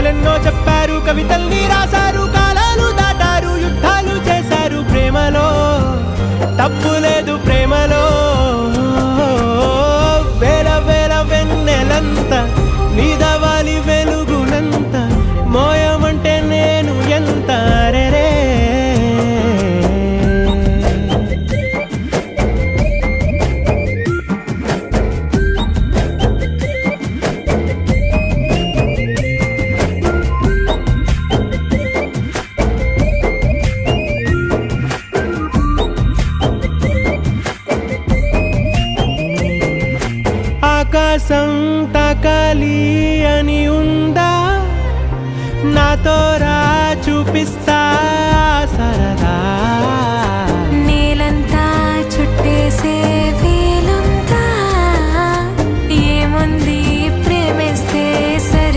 కథలెన్నో చెప్పారు, కవితల్ని రాశారు, కాలాలు దాటారు, యుద్ధాలు చేశారు. ప్రేమలో తప్పు లేదు, ప్రేమలో వేల వేల వెన్నెలంత నీదవాలి వెలుగునంత, మోయమంటే నేను ఎంత రే. ఆకాశం తాకాలి అని ఉందా, నాతో రా చూపిస్తా